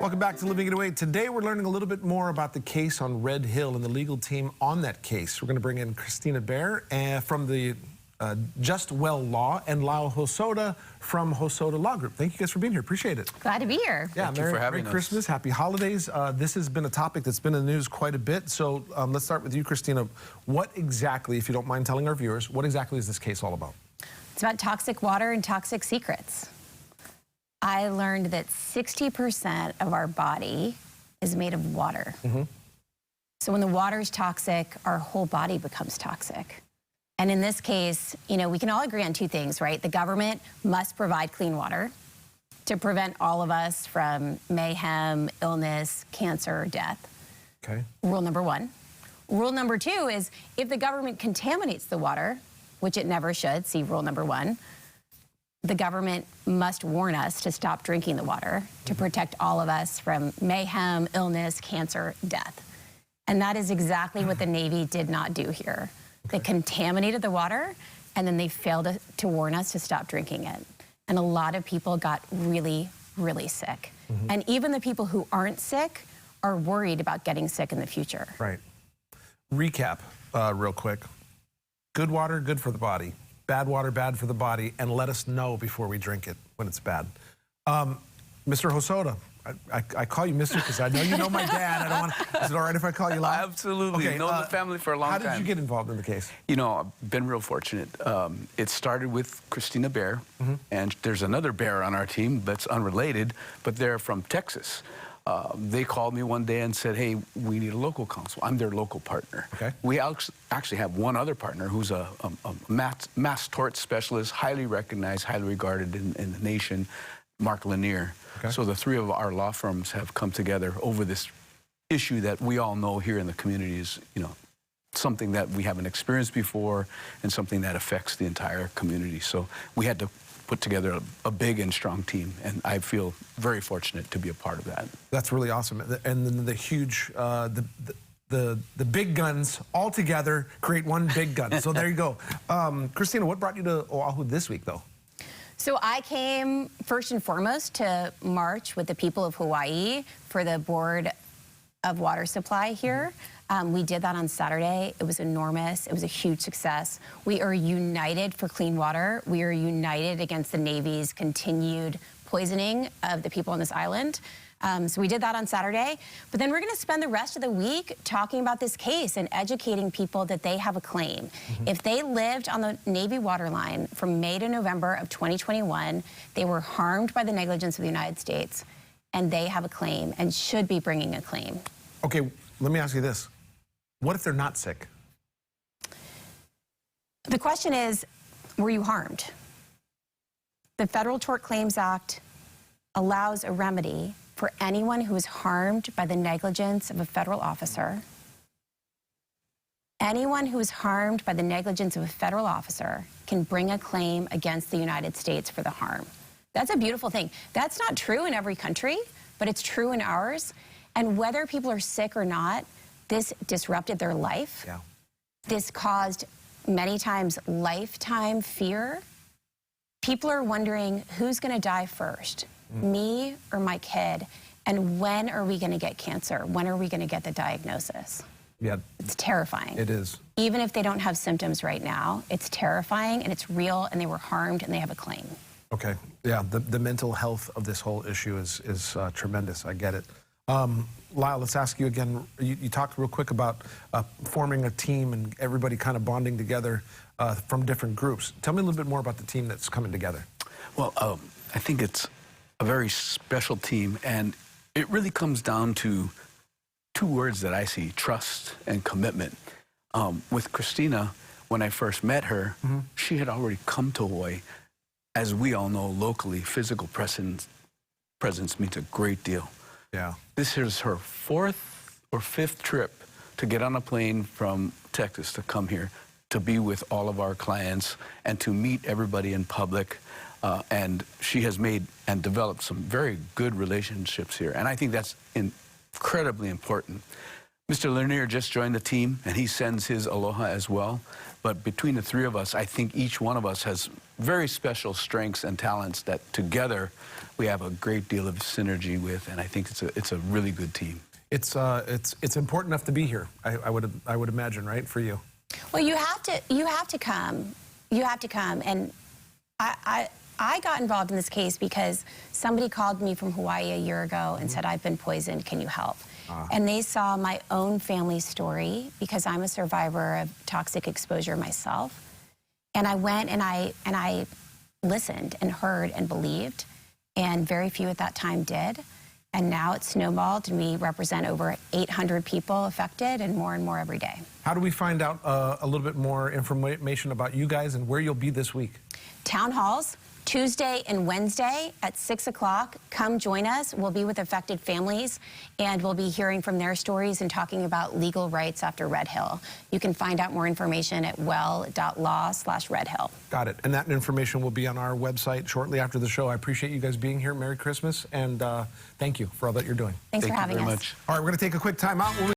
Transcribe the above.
Welcome back to Living It Away. Today we're learning a little bit more about the case on Red Hill and the legal team on that case. We're going to bring in Christina Baer from the Just Well Law and Lyle Hosoda from Hosoda Law Group. Thank you guys for being here. Appreciate it. Glad to be here. Yeah, Thank you for having Merry us. Christmas, Happy Holidays. This has been a topic that's been in the news quite a bit. So let's start with you, Christina. What exactly, if you don't mind telling our viewers, what exactly is this case all about? It's about toxic water and toxic secrets. I learned that 60% of our body is made of water. So when the water is toxic, our whole body becomes toxic. And in this case, you know, we can all agree on two things, right? The government must provide clean water to prevent all of us from mayhem, illness, cancer, death. Okay. Rule number one. Rule number two is if the government contaminates the water, which it never should, see rule number one, the government must warn us to stop drinking the water to protect all of us from mayhem, illness, cancer, death. And that is exactly what the Navy did not do here. They contaminated the water, and then they failed to warn us to stop drinking it. And a lot of people got really, really sick. And even the people who aren't sick are worried about getting sick in the future. Right. Recap real quick. Good water, good for the body. Bad water, bad for the body, and let us know before we drink it when it's bad. Mr. Hosoda, I call you Mr. because I know you know my dad. I don't want. Is it all right if I call you Lyle? Absolutely. Okay, Known the family for a long time. How did you get involved in the case? You know, I've been real fortunate. It started with Christina Baer, and there's another Baer on our team that's unrelated, but they're from Texas. They called me one day and said, hey, we need a local counsel. I'm their local partner. Okay. We actually have one other partner who's a mass tort specialist, highly recognized, highly regarded in the nation, Mark Lanier. Okay. So the three of our law firms have come together over this issue that we all know here in the community is, you know, something that we haven't experienced before and something that affects the entire community. So we had to put together a big and strong team, and I feel very fortunate to be a part of that. That's really awesome. And then the huge, the big guns all together create one big gun. So there you go. Christina, what brought you to Oahu this week, though? So I came first and foremost to march with the people of Hawaii for the Board of Water Supply here. We did that on Saturday. It was enormous. It was a huge success. We are united for clean water. We are united against the Navy's continued poisoning of the people on this island. So we did that on Saturday. But then we're going to spend the rest of the week talking about this case and educating people that they have a claim. If they lived on the Navy waterline from May to November of 2021, they were harmed by the negligence of the United States, and they have a claim and should be bringing a claim. Okay, let me ask you this. What if they're not sick? The question is, were you harmed? The Federal Tort Claims Act allows a remedy for anyone who is harmed by the negligence of a federal officer. Anyone who is harmed by the negligence of a federal officer can bring a claim against the United States for the harm. That's a beautiful thing. That's not true in every country, but it's true in ours. And whether people are sick or not, this disrupted their life. Yeah. This caused many times lifetime fear. People are wondering, who's going to die first, me or my kid? And when are we going to get cancer? When are we going to get the diagnosis? Yeah. It's terrifying. It is. Even if they don't have symptoms right now, it's terrifying and it's real, and they were harmed and they have a claim. Okay. Yeah, the mental health of this whole issue is tremendous. I get it. Lyle, let's ask you again. You talked real quick about forming a team and everybody kind of bonding together from different groups. Tell me a little bit more about the team that's coming together. Well, I think it's a very special team, and it really comes down to two words that I see: trust and commitment. With Christina, when I first met her, she had already come to Hawaii. As we all know, locally, physical presence means a great deal. Yeah. This is her fourth or fifth trip to get on a plane from Texas to come here to be with all of our clients and to meet everybody in public. And she has made and developed some very good relationships here. And I think that's incredibly important. Mr. Lanier just joined the team, and he sends his aloha as well. But between the three of us, I think each one of us has very special strengths and talents that together we have a great deal of synergy with, and I think it's a really good team. It's important enough to be here. I would imagine, right, for you. Well, you have to come. You have to come. And I got involved in this case because somebody called me from Hawaii a year ago and said, I've been poisoned, can you help? And they saw my own family story because I'm a survivor of toxic exposure myself. And I went and I listened and heard and believed, and very few at that time did. And now it's snowballed, and we represent over 800 people affected, and more every day. How do we find out a little bit more information about you guys and where you'll be this week? Town halls, Tuesday and Wednesday at 6 o'clock. Come join us. We'll be with affected families, and we'll be hearing from their stories and talking about legal rights after Red Hill. You can find out more information at well.law/redhill. Got it. And that information will be on our website shortly after the show. I appreciate you guys being here. Merry Christmas, and thank you for all that you're doing. Thanks for having us. Thank you very much. All right, we're going to take a quick time out.